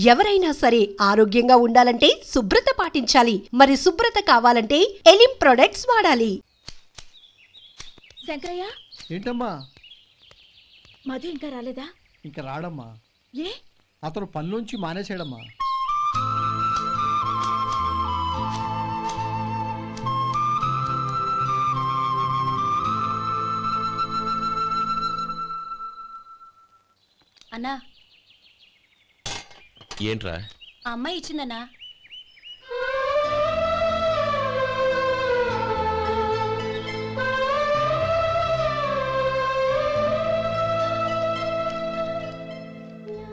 ఎవరైనా సరే ఆరోగ్యంగా ఉండాలంటే శుభ్రత పాటించాలి. మరి శుభ్రత కావాలంటే ఎలిం ప్రొడక్ట్స్ వాడాలి. శంకరయ్య, ఏంటమ్మా? మధు ఇంకా రాలేదా? ఇంకా రాడమ్మా. ఏ? అతను పనిలోంచి మానేసాడమ్మా. అన్నా, ఏంట్రా? అమ్మాయి ఇచ్చిందన్నా.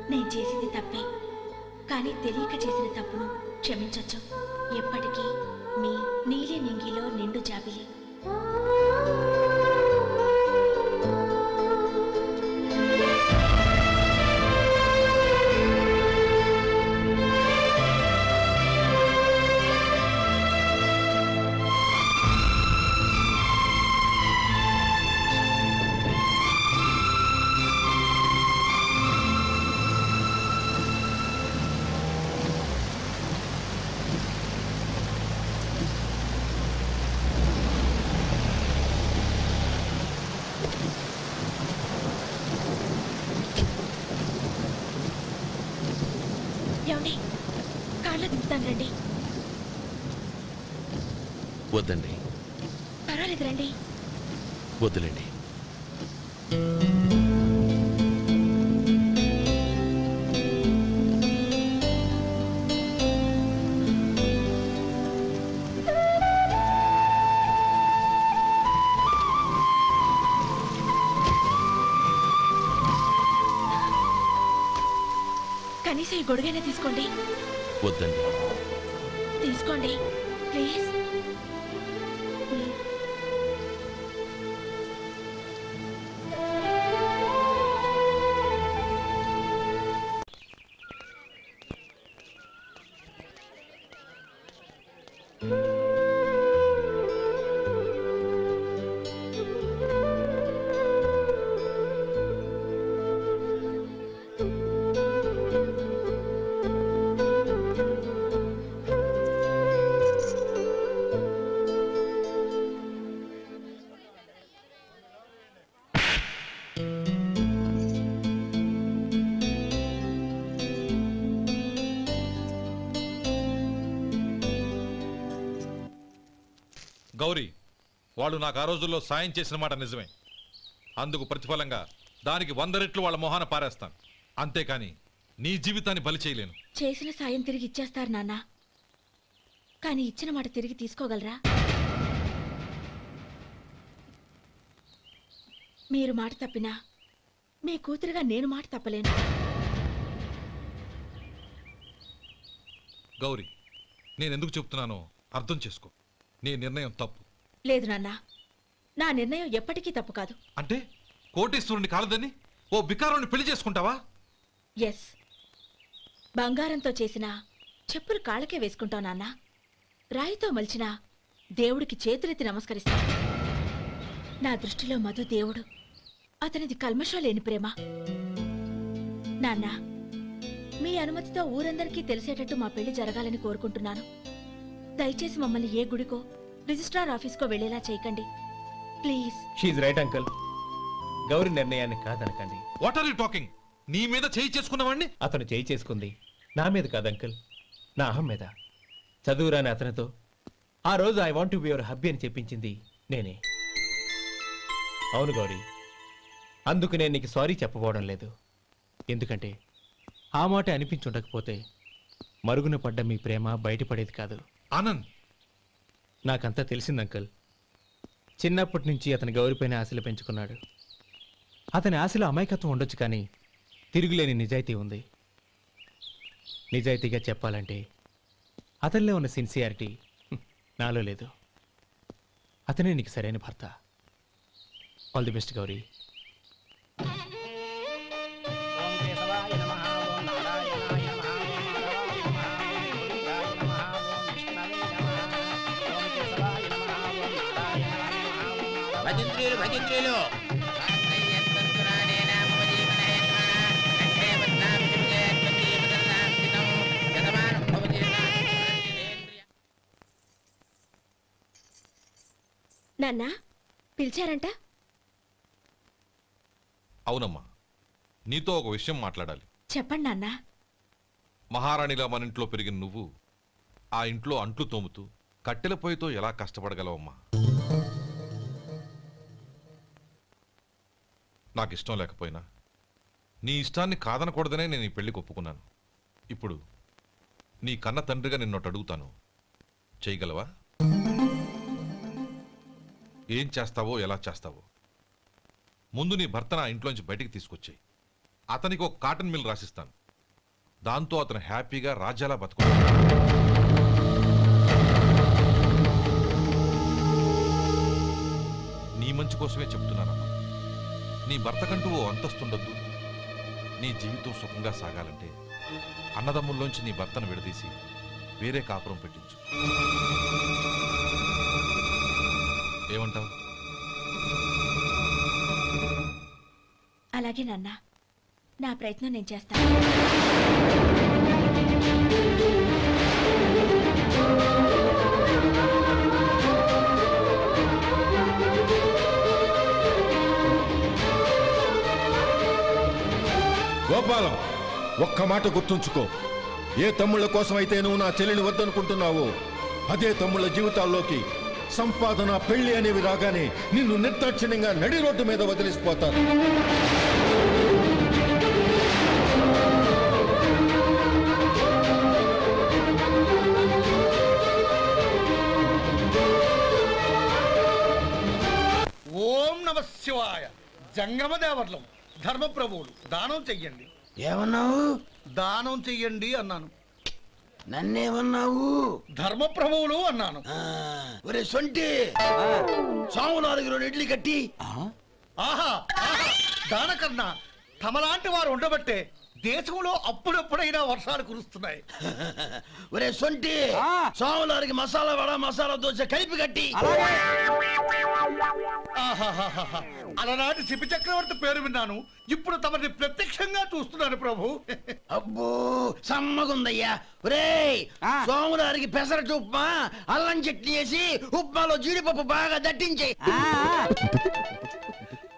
నేను చేసింది తప్పే, కానీ తెలియక చేసిన తప్పును క్షమించొచ్చు. ఎప్పటికీ మీ నీలి నింగిలో నిండు జాబిలి. ఏమండి, కాళ్ళ దింపుతాను రండి. వద్దండి. పర్వాలేదు రండి. వద్దులేండి. కనీసం ఈ గొడుగైనా తీసుకోండి. వద్దండి. తీసుకోండి ప్లీజ్. గౌరీ, వాళ్ళు నాకు ఆ రోజుల్లో సాయం చేసిన మాట నిజమే. అందుకు ప్రతిఫలంగా దానికి 100 రెట్లు వాళ్ళ మొహాన పారేస్తాను. అంతేకాని నీ జీవితాన్ని బలి చేయలేను. చేసిన సాయం తిరిగి ఇచ్చేస్తారు నాన్న, కానీ ఇచ్చిన మాట తిరిగి తీసుకోగలరా? మీరు మాట తప్పినా మీ కూతురుగా నేను మాట తప్పలేను. గౌరీ, నేనెందుకు చెప్తున్నానో అర్థం చేసుకో. నీ నిర్ణయం తప్పు. లేదు నాన్న, నా నిర్ణయం ఎప్పటికీ తప్పు కాదు. అంటే కోటీశ్వరుని కాలదని ఓ బికారుని పెళ్లి చేసుకుంటావా? ఎస్, బంగారంతో చేసిన చెప్పులు కాళ్ళకే వేసుకుంటావు నాన్న. రాయితో మలిచిన దేవుడికి చేతులెత్తి నమస్కరిస్తా. నా దృష్టిలో మధు దేవుడు, అతనిది కల్మషం లేని ప్రేమ. నాన్న, మీ అనుమతితో ఊరందరికీ తెలిసేటట్టు మా పెళ్లి జరగాలని కోరుకుంటున్నాను. దయచేసి మమ్మల్ని ఏ గుడికో రిజిస్ట్రార్ ఆఫీస్కో వెళ్లేలా చేయకండి ప్లీజ్. షీఈ్ రైట్ అంకుల్. గౌరీ నిర్ణయాన్ని కాదనకండి. What are you talking? నీ మీద చేయి చేసుకున్నవాడిని అతను చేయి చేసుకుంది నా మీద కాదు అంకుల్, నా అహం మీద. చదువురాని అతనితో ఆ రోజు I want to be your hubby అని చెప్పించింది నేనే. అవును గౌరీ, అందుకు నేను నీకు సారీ చెప్పబోవడం లేదు. ఎందుకంటే ఆ మాట అనిపించుండకపోతే మరుగున పడ్డ మీ ప్రేమ బయటపడేది కాదు. ఆనంద్, నాకంతా తెలిసింది అంకుల్. చిన్నప్పటి నుంచి అతని గౌరీపైన ఆశలు పెంచుకున్నాడు. అతని ఆశలో అమాయకత్వం ఉండొచ్చు, కానీ తిరుగులేని నిజాయితీ ఉంది. నిజాయితీగా చెప్పాలంటే అతనిలో ఉన్న సిన్సియారిటీ నాలో లేదు. అతనే నీకు సరైన భర్త. All the best Gauri. భజంత్రులు నాన్న పిలిచారంట? అవునమ్మా, నీతో ఒక విషయం మాట్లాడాలి. చెప్పండి నాన్న. మహారాణిలా మన ఇంట్లో పెరిగిన నువ్వు ఆ ఇంట్లో అంట్లు తోముతూ కట్టెల పొయ్యితో ఎలా కష్టపడగలవమ్మా? నాకు ఇష్టం లేకపోయినా నీ ఇష్టాన్ని కాదనకూడదనే నేను ఈ పెళ్లికి ఒప్పుకున్నాను. ఇప్పుడు నీ కన్న తండ్రిగా నిన్నొట్టు అడుగుతాను, చేయగలవా? ఏం చేస్తావో, ఎలా చేస్తావో ముందు నీ భర్తను ఆ ఇంట్లోంచి బయటికి తీసుకొచ్చాయి. అతనికి ఒక కాటన్ మిల్ రాసిస్తాను. దాంతో అతను హ్యాపీగా రాజ్యాలా బతుకుతాడు. నీ మంచి కోసమే చెప్తున్నానమ్మా. నీ భర్తకంటూ ఓ అంతస్తుండొద్దు. నీ జీవితం సుఖంగా సాగాలంటే అన్నదమ్ముల్లోంచి నీ భర్తను విడదీసి వేరే కాపురం పెట్టించు. ఏమంటావు? అలాగే నాన్న, నా ప్రయత్నం నేను చేస్తాను. గోపాలం, ఒక్క మాట గుర్తుంచుకో. ఏ తమ్ముళ్ళ కోసం అయితే నువ్వు నా చెల్లిని వద్దనుకుంటున్నావో అదే తమ్ముళ్ళ జీవితాల్లోకి సంపాదన, పెళ్లి అనేవి రాగానే నిన్ను నిర్దాక్షిణ్యంగా నడి రోడ్డు మీద వదిలిసిపోతారు. ఓం నమ శివాయ. జంగమదేవర్లం, ధర్మప్రభువులు, దానం చెయ్యండి. ఏమన్నావు? దానం చెయ్యండి అన్నాను. నన్నేమన్నావు? ధర్మప్రభువులు అన్నాను. ఒరే సొంటి, సాము 4 ఇడ్లీ కట్టి. ఆహా, దానకన్నా తమలాంటి వారు ఉండబట్టే దేశంలో అప్పుడెప్పుడైనా వర్షాలు కురుస్తున్నాయి. ఒరే సొంటి, సాము 4 మసాలా వడ, మసాలా దోశ కలిపి కట్టి. ఆహాహాహా, అలనాటి శిపి చక్రవర్తి పేరు విన్నాను, ఇప్పుడు తమని ప్రత్యక్షంగా చూస్తున్నాను ప్రభు. అబ్బో సమ్మగుందయ్యా. ఒరేయ్, సోములారికి పెసరట్టు ఉప్మా, అల్లం చట్నీ వేసి ఉప్మాలో జీడిపప్పు బాగా దట్టించే.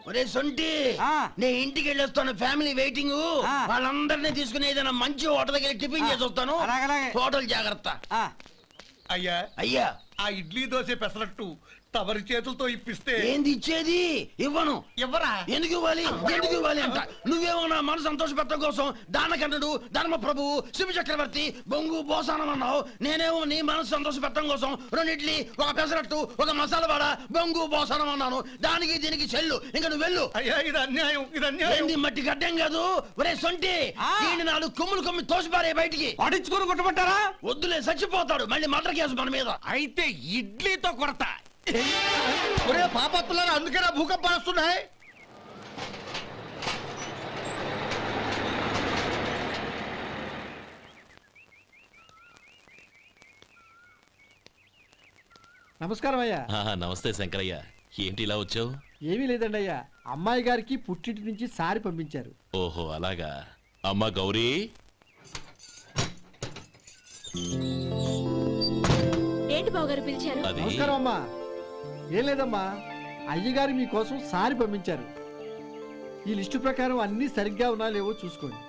ఒరే సొంటి, నేను ఇంటికి వెళ్ళొస్తాను, ఫ్యామిలీ వెయిటింగ్. వాళ్ళందరినీ తీసుకుని ఏదైనా మంచి హోటల్ దగ్గర టిఫిన్ చేసి వస్తాను. హోటల్ జాగ్రత్త. అయ్యా అయ్యా, ఆ ఇడ్లీ దోశ పెసరట్టు తమరి చేతులతో ఇప్పిస్తే. ఏంది ఇచ్చేది? ఇవ్వను. ఎవరా? ఎందుకు ఇవ్వాలి? ఎందుకు ఇవ్వాలి అంట? నువ్వేమో నా మనసు సంతోషపెట్టడం కోసం దానకన్నుడు, ధర్మప్రభువు, శివ చక్రవర్తి, బొంగు బోసానం అన్నావు. నేనేమో నీ మనసు సంతోషపెట్టడం కోసం 2 ఇడ్లీ, ఒక పెసరట్టు, ఒక మసాలా వాడ, బొంగు బోసానం అన్నాను. దానికి దీనికి చెల్లు. ఇంకా నువ్వు వెళ్ళు. అయ్యా, ఇది అన్యాయం, ఇది అన్యాయం. ఏంది మట్టి గడ్డం కాదు. ఒరే సొంటి, ఈయన 4 కొమ్ములు కొమ్మి తోసిపారే బయటికి. పడించుకొని కొట్టమంటారా? వద్దులే, చచ్చిపోతాడు. మళ్ళీ మర్డర్ కేసు మన మీద. అయితే ఇడ్లీతో కొడతా. ఒరే పాపత్తులారా, అందుకే నా భూకంపాలు వస్తున్నాయి. నమస్కారం అయ్యా. నమస్తే శంకరయ్య, ఏంటి ఇలా వచ్చావు? ఏమీ లేదండి అయ్యా, అమ్మాయి గారికి పుట్టింటి నుంచి సారి పంపించారు. ఓహో అలాగా. అమ్మా గౌరీ, ఏంటి బావగారు పిలిచారు? అది నమస్కారం అమ్మా. ఏం లేదమ్మా, అయ్యగారు మీకోసం సారి పంపించారు. ఈ లిస్టు ప్రకారం అన్నీ సరిగ్గా ఉన్నా లేవో చూసుకోండి.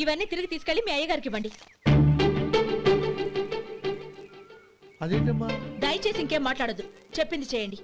ఇవన్నీ తిరిగి తీసుకెళ్లి మీ అయ్యగారికి ఇవ్వండి. అదేంటమ్మా? దయచేసి ఇంకేం మాట్లాడొద్దు, చెప్పింది చేయండి.